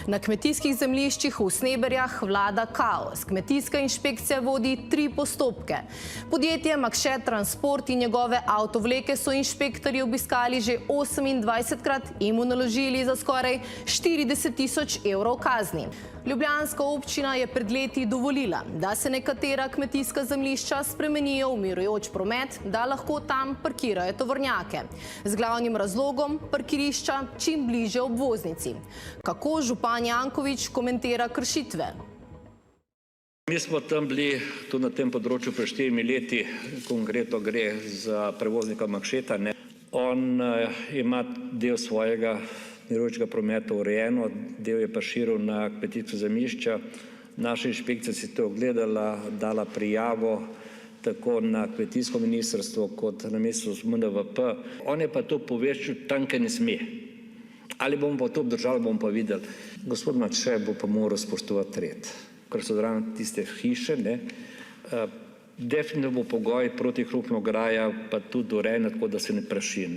Na kmetijskih zemljiščih v Sneberjah vlada kaos. Kmetijska inšpekcija vodi 3 postopke. Podjetje Makše Transport in njegove avtovleke so inšpektorji obiskali že 28krat in mu naložili za skoraj 40 tisoč evrov kazni. Ljubljanska občina je pred leti dovolila, da se nekatera kmetijska zemljišča spremenijo v mirujoč promet, da lahko tam parkirajo tovornjake. Z glavnim razlogom parkirišča čim bliže obvoznici. Kako župan Janković komentira kršitve? Mi smo tam bili tudi na tem področju pred 4 leti, konkretno gre za prevoznika Makšeta. On ima del svojega mirujočega prometa urejeno, del je pa širil na kmetijska zemljišča. Naša inšpekcija si to ogledala, dala prijavo tako na kmetijsko ministrstvo kot na ministrstvo MNVP. On je pa to povečil tam, kjer ne sme. Ali bomo pa to obdržali, bomo pa videli. Gospod Makše bo pa moral spoštovati red, ker so zraven tiste hiše. Definitivno bo pogoj protihrupna ograja pa tudi urejen, tako da se ne praši.